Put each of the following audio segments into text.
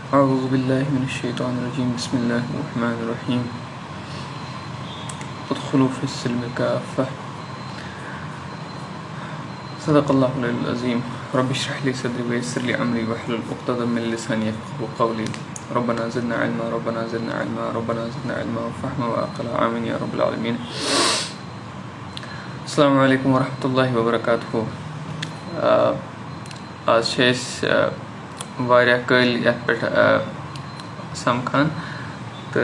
أعوذ بالله من الشيطان الرجيم بسم الله الرحمن الرحيم ادخلوا في السلم كافة صدق الله العظيم رب اشرح لي صدري ويسر لي أمري واحلل عقدة من لساني يفقهوا قولي ربنا زدنا علما ربنا زدنا علما ربنا زدنا علما وفهما وعقلا آمين يا رب العالمين. السلام عليكم ورحمة الله وبركاته. आज छे वारिया कल यथ पे समखान तो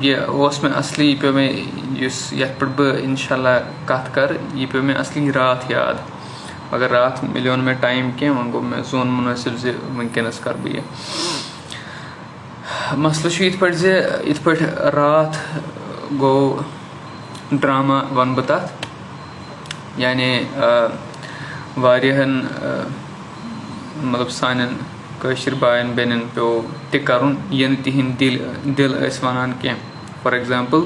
यह मे असली पे मे यथ पे बह इंशाल्लाह कत कर यह पे मे असली रात याद मगर रात मिलो मे टाइम कह वो गो मे जोन मुनासिब जे वनकस कर बह मसल ये पे रात गो ड्रामा वन बह तथ यानी वारियाहन मतलब सान कशिर बायन बेनन पे तह ये तिहद दिल वन कह फॉर एग्जाम्पल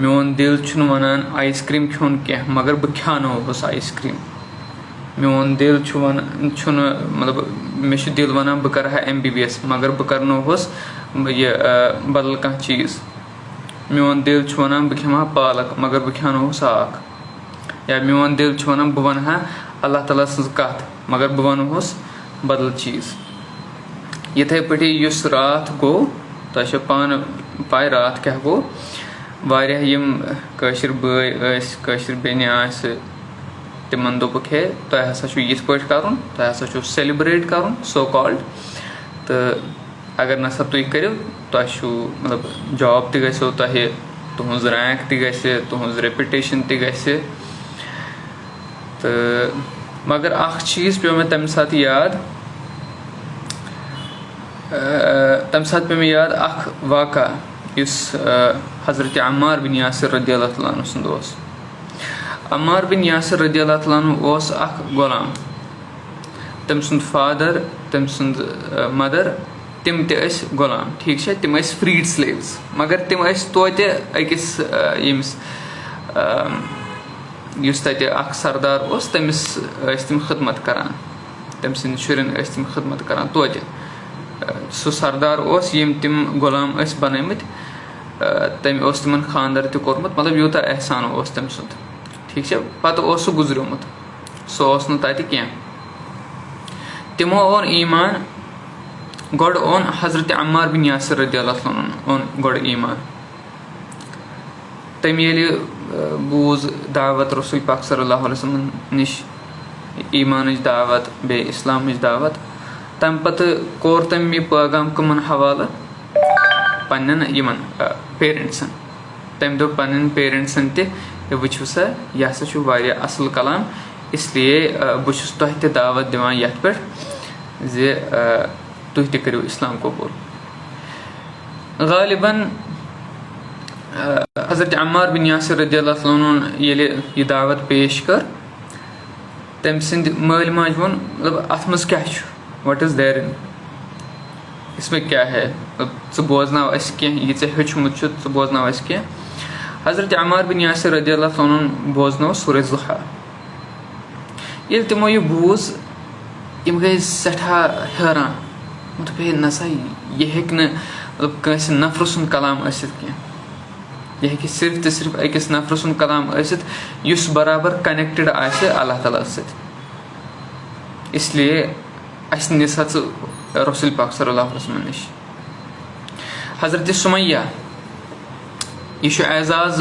मोन दिल वनान आइसक्रीम खोन कह मगर बह खानोस आइसक्रीम मोन दिल मतलब मे दिल वनान बह कर MBBS मगर बह करनोस यह बदल कह चीज़ मोन दिल वनान बह खमा पालक मगर बह खानोस साग या मोन दिल वनान बह वन अल्लाह ताला सज कथ मगर बह वनोस बदल चीज़ इथे पे रात गो तो पान पाए रात क्या गो वारिया यम कशिर कशिर बेन तिमन दोपुक है तो हसा ये पे कर तो हसा सेलिब्रेट कर सो कॉल्ड तो अगर नसा तुम करो तो मतलब जॉब तह तुहज रैंक तुहज रेपुटेशन तो मगर अख चीज़ पे मैं तम साथ याद पे मैं याद अख वाक़ा हज़रत अम्मार बिन यासिर रज़ियल्लाहु तआला अन्हु सुंद अम्मार बिन यासिर रज़ियल्लाहु तआला अन्हु अख गुलाम तम सुंद फादर तम सुंद मदर तिम तस गुलाम ठीक है तिम फ्रीड स्लेव्स मगर तिम तोते अकिस यमिस अख सरदार तमिस तिम खिदमत करान तम सिंद शुरन तिम खिदमत करान तोते सो सरदार यम तिम गुलाम बनमत तम तिमन खानदर तह कोरमुत मतलब यूता एहसान तम सुंद ठीक है पत्त सह गुजरमुत सह कह तिमो ओन ईमान गोड ओन हज़रत अम्मार बिन यासिर रज़ियल्लाहु अन्हु ओन गोड ईमान तम ये बूज दावत रसूल पाक सल्लल्लाहु अलैहि वसल्लम निश ईमान दावत बे इस्लाम दावत तम पत कोर तम यह पैगाम कमन हवाला पन्न यमन पेरेंट्सन तम दो पन्न पेरेंट्सन तह वुचु सा यह हसा वारिया असल कलाम इसलिए बहुत तह दावत दिवान यथ पे जे तुह तह करो इस्लाम कबूल गालिबन हज़रत अम्मार बिन यासिर रज़ियल्लाहु अन्हु ये यह दावत पेश कर तम सिंद माल माज वोन मतलब अथ मज क्या व्हाट इज देयर इन इसमें क्या है बोजनाव कह हेचमुत बोजनाव कह हज़रत अम्मार बिन यासिर रज़ियल्लाहु अन्हु बोजनाव सूरह ज़ुहा ये तिमो यह बूज यम गई सठा हैरान मतलब नसा यह हेक मतलब कंस नफर सुन कलाम कह यह हेक सिर्फ तो सिर्फ अकिस नफर सुन कलाम युस बराबर कनेक्टेड आसे अल्लाह ताला सत इसलिए अस निस रसूल पाक सल्लल्लाहु अलैहि वसल्लम निश हज़रत सुमैया यह एजाज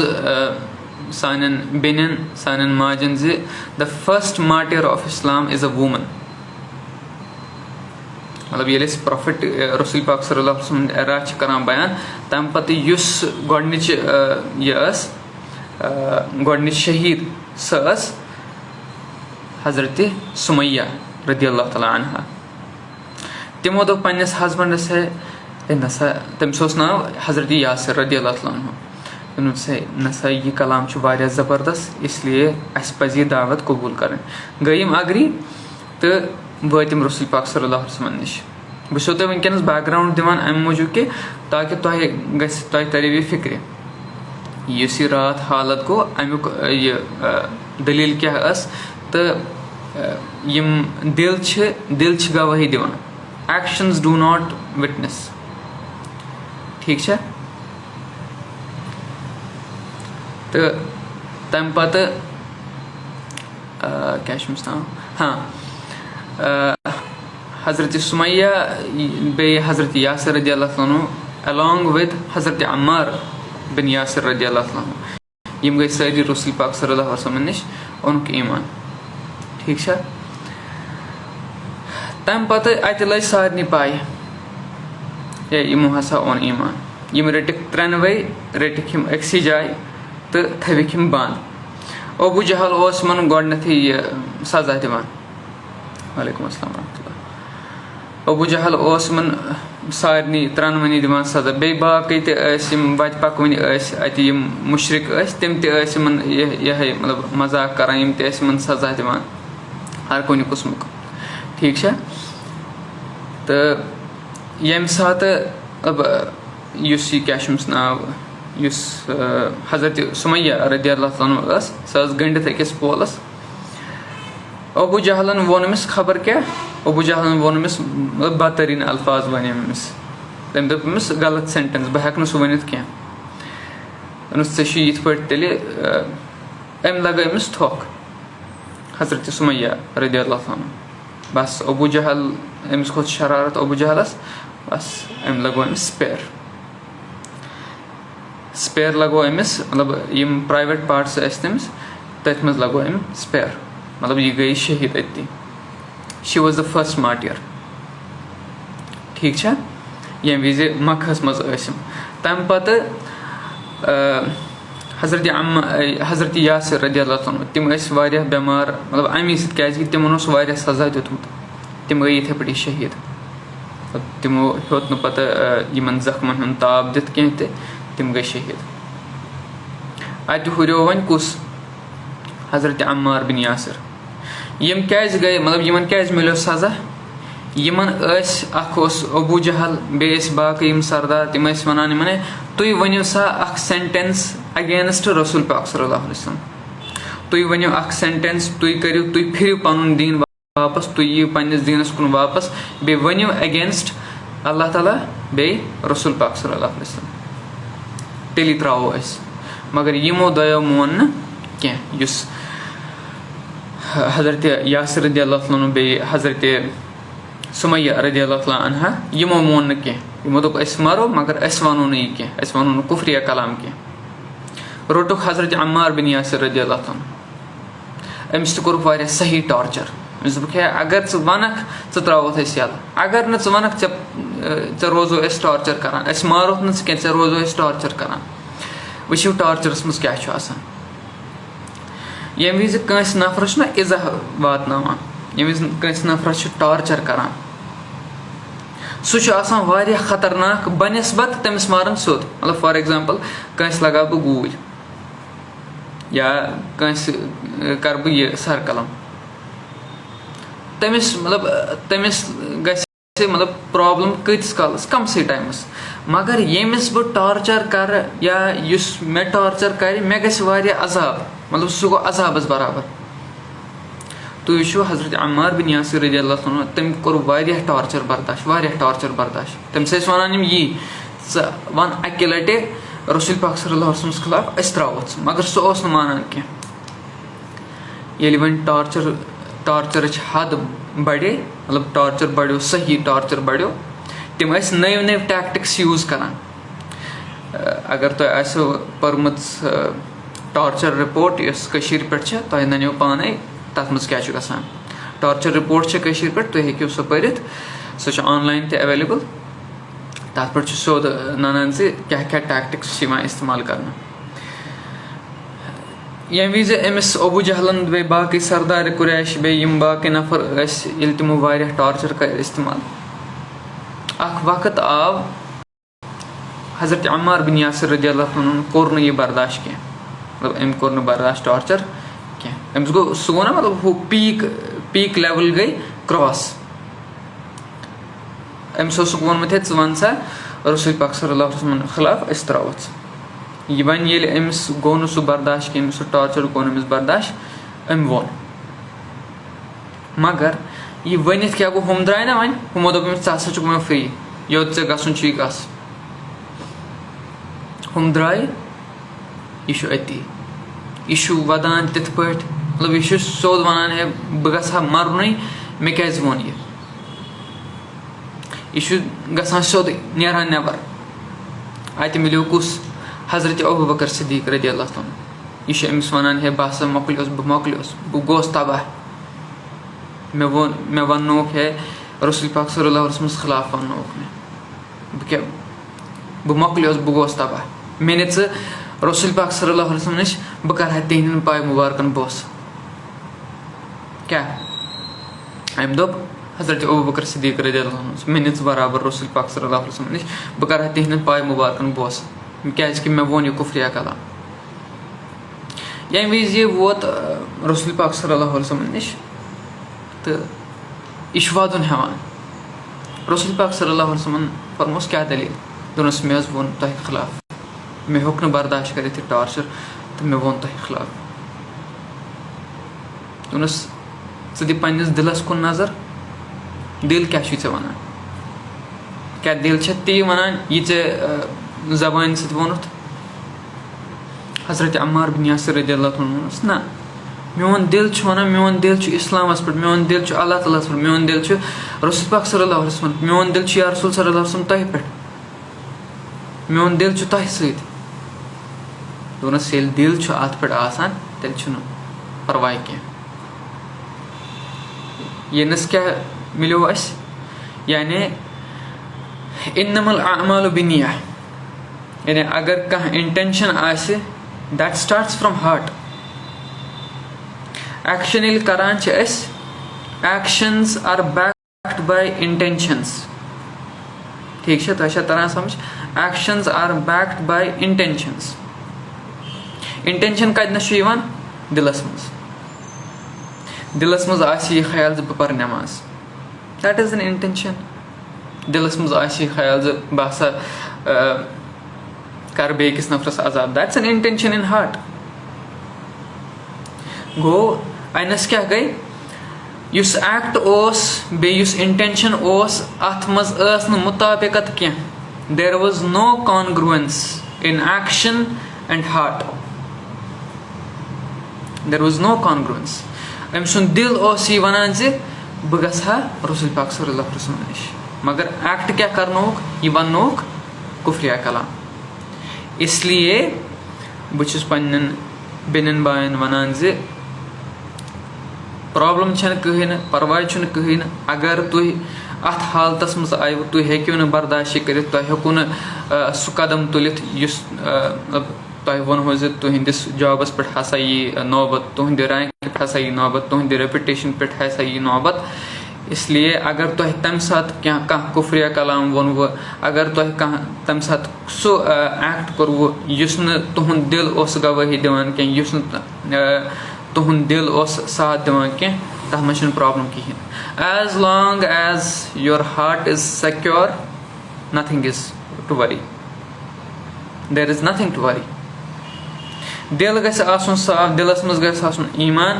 सानन बेनन सानन माजन जे the first martyr of Islam is a woman मतलब ये प्रॉफिट रसूल पाक सल्लल्लाहु अलैहि वसल्लम एरा करान बयान तम पत युस गोडनिच यह गोडनिच शहीद सस हज़रत सुमैया रज़ियल्लाहु तआला अन्हा तिमो दो पन्नस हस्बैंडस है नसा तमस नाव हज़रत यासिर रज़ियल्लाहु तआला अन्हु नसा यह कलाम वारिया ज़बरदस्त इसलिए अस पज़ यह दावत कबूल कर गयम अग्री तो वतिम रसूल पाक सल्लल्लाहु अलैहि वसल्लम निश बो तुम वनकस बैकग्राउंड दिवान अम मूजूब कि ताकि तुह तरह फिक्र इस रात हालत गो अमुक यह दलील क्या तो यम दिल गवाही दिवान actions do not witness. ٹھیٖک چھا تہٕ تَمہِ پَتہٕ کیٛاہ چھُ أمِس ناو حضرت سُمَیّا بیٚیہِ حضرت یاسر رضی اللہ عنہ along with حضرت عمار بن یاسر رضی اللہ عنہ یِم گٔے سٲری رسول پاک صلی اللہ علیہ وسلم نِش اوٚنُکھ ایٖمان. ٹھیٖک چھا تَمہِ پَتہٕ اَتہِ لٔج سارنٕے پاے یِمو ہسا اوٚن ایٖمان. یِم رٔٹِکھ ترٛٮ۪نوَے رٔٹِکھ یِم أکسٕے جایہِ تہٕ تھٲوِکھ یِم بنٛد. ابوٗ جہل اوس یِمن گۄڈٕنیتھٕے یہِ سزا دِوان. وعلیکُم السلام ورحمتہ اللہ. ابوٗ جہل اوس یِمن سارنٕے ترٛٮ۪نوٕنی دِوان سزا. بیٚیہِ باقٕے تہِ ٲسۍ یِم وَتہِ پَکوٕنۍ ٲسۍ اَتہِ یِم مُشرِق ٲسۍ تِم تہِ ٲسۍ یِمن یِہے مطلب مزاق کران. یِم تہِ ٲسۍ یِمن سزا دِوان ہر کُنہِ قٕسمُک. ٹھیٖک چھا تہٕ ییٚمہِ ساتہٕ یُس یہِ کیٛاہ چھُ أمِس ناو یُس حضرت سُمَیّا رضی اللہ عنہ ٲس سۄ ٲس گٔنڈِتھ أکِس پولَس. ابوٗ جہلن ووٚن أمِس خبر کیٛاہ ابوٗ جہلن ووٚن أمِس مطلب بدتریٖن الفاظ وَنے أمِس. تٔمۍ دوٚپ أمِس غلط سینٹینس بہٕ ہٮ۪کہٕ نہٕ سُہ ؤنِتھ کیٚنٛہہ. دوٚپنَس ژےٚ چھُے یِتھ پٲٹھۍ تیٚلہِ أمۍ لگٲو أمِس تھۄکھ حضرت سُمَیّا رضی اللہ عنہ. بس ابوٗ جہل أمِس کھوٚت شرارت ابوٗ جہلس بس أمۍ لگوو أمِس سپیر لگوو أمِس مطلب یِم پرایویٹ پارٹٕس ٲسۍ تٔمِس تٔتھۍ منٛز لگوو أمۍ سپیر مطلب یہِ گٔے شہیٖد أتھی. She was the first martyr. ٹھیٖک چھا ییٚمہِ وِزِ مکہس منٛز ٲسۍ یِم. تَمہِ پتہٕ حضرت یاسر رضی اللہ عنہ تِم ٲسۍ واریاہ بٮ۪مار مطلب اَمی سۭتۍ کیازِ کہِ تِمن اوس واریاہ سزا دیُتمُت. تِم گٔے یِتھٕے پٲٹھی شہیٖد. تِمو ہیوٚت نہٕ پَتہٕ یِمن زخمن ہُنٛد تاب دِتھ کیٚنٛہہ تہِ تِم گٔے شہیٖد. اَتہِ ہُریو وۄنۍ کُس حضرت عمار بن یاسر. یِم کیازِ گٔے مطلب یِمن کیازِ مِلیو سزا. یِمن ٲسۍ اکھ اوس ابوٗ جہل بیٚیہِ ٲسۍ باقٕے یِم سردار تِم ٲسۍ وَنان یِمن تُہۍ ؤنِو سا اکھ سینٹینس اگینسٹ رسول پاک صلی اللہ علیہ وسلم. تُہۍ ؤنِو اکھ سینٹینس تُہۍ پھِرِو پَنُن دیٖن واپس تُہۍ یِیِو پنٕنِس دیٖنس کُن واپس بیٚیہِ ؤنِو اگینسٹ اللہ تعالیٰ بیٚیہِ رسول پاک صلی اللہ علیہ وسلم. تیٚلی تراوو أسۍ. مگر یِمو دۄیو مون نہٕ کیٚنٛہہ. یُس حضرت یاسر رضی اللہ عنہ بیٚیہِ حضرت سُمَیّا رضی اللہ عنہا یِمو مون نہٕ کیٚنٛہہ. یِمو دوٚپ أسۍ مَرو مگر أسۍ وَنو نہٕ یہِ کیٚنٛہہ أسۍ وَنو نہٕ کُفرِیا کلام کیٚنٛہہ. روٚٹُکھ حضرت عمار بن یاسر رضی اللہ عنہ. أمِس تہِ کوٚرُکھ واریاہ صحیح ٹارچر. أمِس دوٚپُکھ ہے اگر ژٕ وَنکھ ژٕ تراوہوتھ أسۍ یَلہٕ. اگر نہٕ ژٕ وَنکھ ژےٚ روزو أسۍ ٹارچر کران. أسۍ ماروتھ نہٕ ژٕ کیٚنٛہہ ژےٚ روزو أسۍ ٹارچر کران. وٕچھِو ٹارچرس منٛز کیاہ چھُ آسان. ییٚمہِ وِزِ کٲنٛسہِ نفرس چھُنہ عزا واتناوان ییٚمہِ وِزِ کٲنٛسہِ نفرس چھُ ٹارچر کران سُہ چھُ آسان واریاہ خطرناک بنسبت تٔمِس مارن سیوٚد. مطلب فار ایٚگزامپٕل کٲنٛسہِ لگاو بہٕ گوٗلۍ یا کٲنٛسہِ کرٕ بہٕ یہِ سرقلم تٔمِس گژھِ مطلب پرابلم کۭتِس کالس کمسٕے ٹایمس. مگر ییٚمِس بہٕ ٹارچر کرٕ یا یُس مےٚ ٹارچر کرِ مےٚ گژھِ واریاہ عذاب مطلب سُہ گوٚو عذابس برابر. تُہۍ وٕچھِو حضرت عمار بن یاسر رضی اللہ عنہ تٔمۍ کوٚر واریاہ ٹارچر برداشت. تٔمِس ٲسۍ وَنان یِم یی ژٕ وَن اَکہِ لٹہِ رسول پاک صلی اللہ علیہ وسلمس خلاف أسۍ تراوو ژٕ. مگر سُہ اوس نہٕ مانان کیٚنٛہہ. ییٚلہِ وۄنۍ ٹارچرٕچ حد بڑے مطلب ٹارچر بڑیو صحیح ٹارچر بڑیو تِم ٲسۍ نٔوۍ ٹیکٹِکس یوٗز کران. اگر تۄہہِ آسیو پٔرمٕژ ٹارچر رِپورٹ یۄس کٔشیٖر پٮ۪ٹھ چھِ تۄہہِ نَنیو پانے تَتھ منٛز کیاہ چھُ گژھان. ٹارچر رِپورٹ چھِ کٔشیٖر پٮ۪ٹھ تُہۍ ہیٚکِو سۄ پٔرِتھ سۄ چھِ آنلاین تہِ ایویلیبٕل. تَتھ پٮ۪ٹھ چھُ سیوٚد نَنان زِ کیاہ کیاہ ٹیکٹِکس چھِ یِوان اِستعمال کرنہٕ. ییٚمہِ وِزِ أمِس ابوٗ جہلن بیٚیہِ باقٕے سردار قُریش بیٚیہِ یِم باقٕے نفر ٲسۍ ییٚلہِ تِمو واریاہ ٹارچر کَرِ اِستعمال اکھ وقت آو حضرت عمار بن یاسر رضی اللہ عنہ کوٚر نہٕ یہِ برداشت کیٚنٛہہ. مطلب أمۍ کوٚر نہٕ برداشت ٹارچر کیٚنٛہہ. أمِس گوٚو سُہ گوٚو نہ مطلب ہُہ پیٖک لیول گٔے کراس. أمِس اوسُکھ ووٚنمُت ہے ژٕ وَن سا رسول پاک صلی اللہ علیہ وسلمن خلاف أسۍ تراوو ژٕ. یہِ وۄنۍ ییٚلہِ أمِس گوٚو نہٕ سُہ برداشت کیٚنٛہہ أمِس سُہ ٹارچر گوٚو نہٕ أمِس برداشت أمۍ ووٚن. مگر یہِ ؤنِتھ کیاہ گوٚو ہُم درٛاے نہ وۄنۍ ہُمو دوٚپ أمِس ژٕ ہسا چھُکھ وۄنۍ فری یوٚت ژےٚ گژھُن چھُے گژھ ہُم درٛاے یہِ چھُ أتی یہِ چھُ وَدان تِتھ پٲٹھۍ مطلب یہِ چھُ سیوٚد وَنان ہے بہٕ گژھٕ ہا مَرنُے مےٚ کیٛازِ ووٚن یہِ چھُ گژھان سیوٚدُے نیران نٮ۪بر اَتہِ مِلیو کُس حضرت ابوٗ بکر صدیٖق رضی اللہ تعالیٰ یہِ چھُ أمِس وَنان ہے بہٕ ہسا مۄکلیوس بہٕ گوس تباہ مےٚ وَننوکھ ہے رسول پاک صلی اللہ علیہ وسلمَس خٕلاف وَننوکھ مےٚ بہٕ مۄکلیوس بہٕ گوس تباہ مےٚ نہِ ژٕ رسول پاک صلی اللہ علیہ وسلم نِش بہٕ کَرٕ ہا تِہنٛدٮ۪ن پاے مُبارکن بوسہٕ کیٛاہ أمۍ دوٚپ حضرت ابوٗ بکر صدیٖق رضی اللہ عنہ مےٚ نہِ ژٕ برابر رسول پاک صلی اللہ علیہ وسلم نِش بہٕ کَرٕ ہا تِہنٛدٮ۪ن پاے مُبارکن بوسہٕ کیٛازِکہِ مےٚ ووٚن یہِ کُفریہ کلام ییٚمہِ وِزِ یہِ ووت رسول پاک صلی اللہ علیہ وسلم نِش تہٕ یہِ چھُ وَدُن ہٮ۪وان رسول پاک صلی اللہ علیہ وسلمن فرموس کیٛاہ دٔلیٖل دوٚپنَس مےٚ حظ ووٚن تۄہہِ خٕلاف مےٚ ہیوٚک نہٕ برداشت کٔرِتھ یہِ ٹارچر تہٕ مےٚ ووٚن تۄہہِ خٕلاف دوٚپنَس ژٕ دِ پنٛنِس دِلس کُن نظر دِل کیٛاہ چھُے ژےٚ وَنان کیٛاہ دِل چھا تی وَنان یہِ ژےٚ زبانہِ سۭتۍ ووٚنُتھ حضرت عمار بن یاسر رضی اللہ عنہ ووٚنُس نہ میون دِل چھُ وَنان میون دِل چھُ اِسلامَس پٮ۪ٹھ میون دِل چھُ اللہ تعالیٰ ہَس پٮ۪ٹھ میون دِل چھُ رسول پاک صلی اللہ علیہ وسلم میون دِل چھُ یا رسول صلی اللہ علیہ وسلم تۄہہِ پٮ۪ٹھ میون دِل چھُ تۄہہِ سۭتۍ دوٚپنَس ییٚلہِ دِل چھُ اَتھ پٮ۪ٹھ آسان تیٚلہِ چھُنہٕ پَرواے کینٛہہ ییٚنَس کیٛاہ مِلیو اَسہِ یعنی اِنَّمَا الْأَعْمَالُ بِالنِّیَّةِ یعنی اگر کانٛہہ اِنٹٮ۪نشَن آسہِ دیٹ سٹاٹٕس فرٛام ہاٹ ایکشن ییٚلہِ کران چھِ أسۍ ایکشنز آر بیکڈ باے اِنٹٮ۪نشنز ٹھیٖک چھا تۄہہِ چھا تران سمجھ ایکشنز آر بیکڈ باے اِنٹٮ۪نشنز اِنٹٮ۪نشن کَتِنَس چھُ یِوان دِلس منٛز آسہِ یہِ خیال زِ بہٕ پَرٕ نٮ۪ماز دیٹ اِز این اِنٹٮ۪نشن دِلس منٛز آسہِ یہِ خیال زِ بہٕ ہسا کَرٕ بیٚیِس نفرس عذاب دیٹٕس این اِنٹٮ۪نشن اِن ہاٹ گوٚو اَنَس کیٛاہ گٔے یُس ایکٹ اوس بیٚیہِ یُس اِنٹٮ۪نشن اوس اَتھ منٛز ٲس نہٕ مُطابقت کینٛہہ there was no congruence in action and heart there was no congruence أمۍ سُنٛد دِل اوس یہِ وَنان زِ بہٕ گژھٕ ہا رسول پاک صلی اللہ علیہ وسلم نِش مگر ایکٹ کیٛاہ کَرنووُکھ یہِ وَننووُکھ کُفریہ کلام اِسلیے بہٕ چھُس پنٛنٮ۪ن بیٚنٮ۪ن بایَن وَنان زِ پرٛابلِم چھَنہٕ کٕہٕنۍ نہٕ پَرواے چھُنہٕ کٕہٕنۍ نہٕ اگر تُہۍ اَتھ حالتَس منٛز آیوٕ تُہۍ ہیٚکِو نہٕ برداشی کٔرِتھ تۄہہِ ہیوٚکوُ نہٕ سُہ قدم تُلِتھ یُس تۄہہِ ووٚنوُ زِ تُہٕنٛدِس جابَس پٮ۪ٹھ ہسا یی نوبت تُہٕنٛدِ رینٛک پٮ۪ٹھ ہسا یی نوبت تُہٕنٛدِ ریپُٹیشن پٮ۪ٹھ ہسا یی نوبت اِسلیے اگر تۄہہِ تَمہِ ساتہٕ کانٛہہ کُفریہ کلام ووٚنوُ اگر تۄہہِ کانٛہہ تَمہِ ساتہٕ سُہ ایکٹ کوٚروُ یُس نہٕ تُہُنٛد دِل اوس گوٲہی دِوان کینٛہہ یُس نہٕ تُہُنٛد دِل اوس ساتھ دِوان کینٛہہ تَتھ منٛز چھُنہٕ پرٛابلِم کِہیٖنۍ as long as your heart is secure nothing is to worry there is نتھِنٛگ to وری دِل گژھِ آسُن صاف دِلس منٛز گژھِ آسُن ایٖمان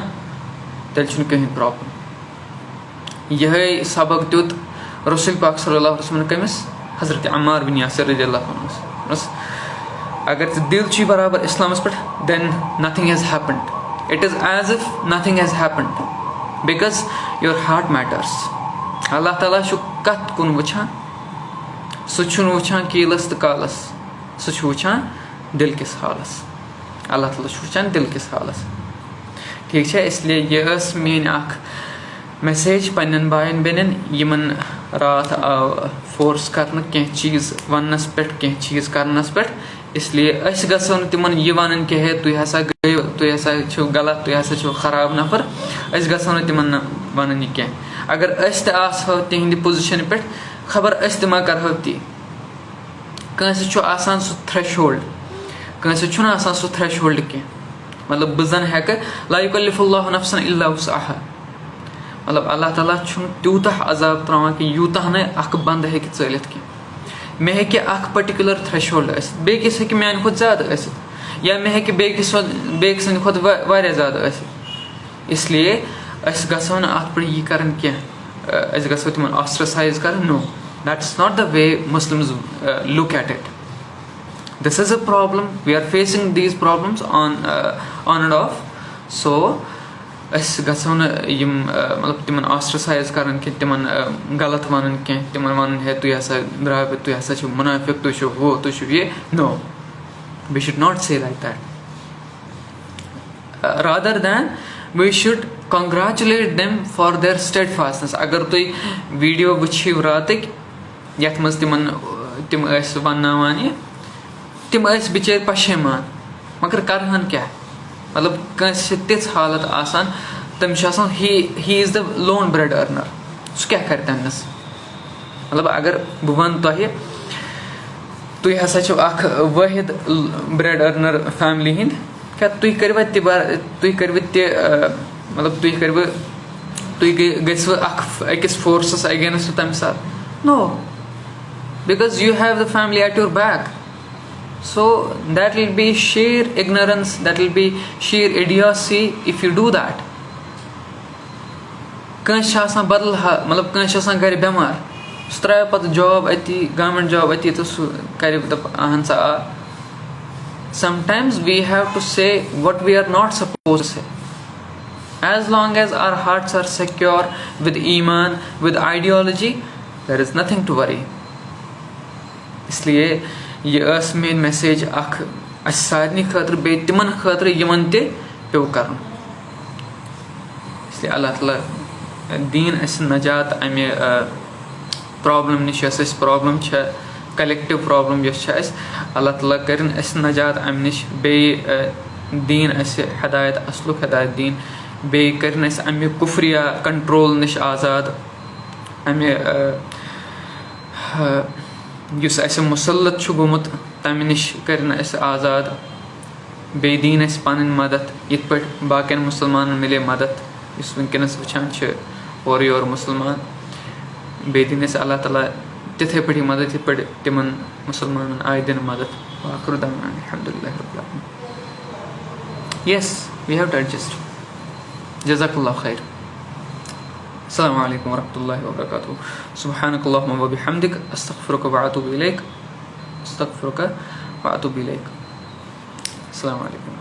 تیٚلہِ چھُنہٕ کٕہٕنۍ پرٛابلِم یِہے سبق دیُت رسول پاک صلی اللہ علیہ وسلم کٔمِس حضرت عمار بن یاسر رضی اللہ عنہَس اگر ژٕ دِل چھُے برابر اِسلامَس پٮ۪ٹھ دین nothing has happened it is as if nothing has happened because your heart matters اللہ تعالیٰ چھُ کَتھ کُن وٕچھان سُہ چھُنہٕ وٕچھان کیٖلَس تہٕ کالَس سُہ چھُ وٕچھان دِل کِس حالَس اللہ تعالیٰ چھُ وٕچھان دِل کِس حالَس ٹھیٖک چھا اِسلیے یہِ ٲس میٛٲنۍ اَکھ میسیج پنٛنٮ۪ن بایَن بیٚنٮ۪ن یِمن راتھ آو فورس کَرنہٕ کینٛہہ چیٖز وَننَس پٮ۪ٹھ کینٛہہ چیٖز کَرنَس پٮ۪ٹھ اِسلیے أسۍ گژھو نہٕ تِمن یہِ وَنٕنۍ کہِ ہے تُہۍ ہسا گٔیو تُہۍ ہسا چھِو غلط تُہۍ ہسا چھِو خراب نفر أسۍ گژھو نہٕ تِمن نہٕ وَنٕنۍ یہِ کینٛہہ اگر أسۍ تہِ آسہو تِہنٛدِ پُزِشنہِ پٮ۪ٹھ خبر أسۍ تہِ ما کَرہو تی کٲنٛسہِ چھُ آسان سُہ تھرٛیش ہولڈ کٲنٛسہِ چھُنہٕ آسان سُہ تھرٛیش ہولڈ کینٛہہ مطلب بہٕ زَن ہٮ۪کہٕ لا یُکَلِّفُ اللہُ نفسن اِلّا وُسعہا مطلب اللہ تعالیٰ چھُنہٕ تیوٗتاہ عذاب ترٛاوان کہِ یوٗتاہ نہٕ اکھ بنٛدٕ ہیٚکہِ ژٲلِتھ کینٛہہ مےٚ ہیٚکہِ اکھ پٔٹِکیوٗلر تھرٛیش ہولڈ ٲسِتھ بیٚکِس ہیٚکہِ میانہِ کھۄتہٕ زیادٕ ٲسِتھ یا مےٚ ہیٚکہِ بیٚکہِ سٕنٛدِ کھۄتہٕ واریاہ زیادٕ ٲسِتھ اِسلیے أسۍ گژھو نہٕ اَتھ پٮ۪ٹھ یہِ کَرٕنۍ کینٛہہ أسۍ گژھو تِمن آسٹرسایز کَرٕنۍ نو That's not the way Muslims look at it. This is a problem. We are facing these problems on and off. So أس گژھو نہٕ یِم مطلب تِمن آسٹرسایز کران کینٛہہ تِمن غلط وَنان کینٛہہ تِمن وَنان ہے تُہۍ ہسا درٛاو تُہۍ ہسا چھِو مُنافِق تُہۍ چھِو ہُہ تُہۍ چھِو یہِ نو we should not say like that. Rather than we should congratulate them for their steadfastness. اگر تُہۍ ویٖڈیو وٕچھِو راتٕکۍ یَتھ منٛز تِم ٲسۍ وَنناوان یہِ تِم ٲسۍ بِچٲرۍ پَشیمان مگر کَرہَن کیٛاہ مطلب کٲنٛسہِ چھِ تِژھ حالت آسان تٔمِس چھُ آسان ہی از د لون برٛیڈ أرنر سُہ کیٛاہ کَرِ تٔمِس مطلب اگر بہٕ وَنہٕ تۄہہِ تُہۍ ہسا چھِو اکھ وٲحد برٛیڈ أرنر فیملی ہِنٛدۍ کیٛاہ تُہۍ کٔروا تہِ مطلب تُہۍ گٔژھوٕ أکِس فورسَس اگینسٹ تَمہِ ساتہٕ no because you have the family at your back. So that will be sheer ignorance, that will be sheer idiocy if you do that. کٲنٛسہِ چھِ آسان بدل مطلب کٲنٛسہِ چھِ آسان گرِ بٮ۪مار سُہ ترٛایو پَتہٕ جاب أتی گورمٮ۪نٛٹ جاب أتی تہٕ سُہ کَرِ دَپہِ اہن سا آ. Sometimes we have to say what we are not supposed to say. As long as our hearts are secure with Iman, with ideology, there is nothing to worry. اسلیے یہِ ٲس میٲنۍ میسیج اکھ اَسہِ سارنٕے خٲطرٕ بیٚیہِ تِمن خٲطرٕ یِمن تہِ پیٚو کَرُن اسلیے اللہ تعالیٰ دِیِن اَسہِ نجات اَمہِ پرابلم نِش یۄس اَسہِ پرابلم چھےٚ کلیکٹِو پرابلم یۄس چھےٚ اَسہِ اللہ تعالیٰ کٔرِنۍ اَسہِ نجات اَمہِ نِش بیٚیہِ دِیِن اَسہِ ہدایت اَصلُک ہدایت دِیِن بیٚیہِ کٔرِنۍ اَسہِ اَمہِ کُفریا کنٹرول نِش آزاد اَمہِ یُس اَسہِ مُسلط چھُ گوٚمُت تَمہِ نِش کٔرِنۍ اَسہِ آزاد بیٚیہِ دِیِن اَسہِ پَنٕنۍ مدد یِتھ پٲٹھۍ باقین مُسلمانن مِلے مدد یُس وٕنکیٚنس وٕچھان چھِ اورٕ یورٕ مُسلمان بیٚیہِ دِنۍ اَسہِ اللہ تعالیٰ تِتھٕے پٲٹھی مدد یِتھ پٲٹھۍ تِمن مُسلمانن آیہِ دِنہٕ مدد وآخر دعوانا الحمدُللہ رب العالمین. Yes, we have to adjust. Jazakallah khair. السلام عليكم ورحمة الله وبركاته. سبحانك اللهم وبحمدك أستغفرك وأتوب إليك. السلام عليكم.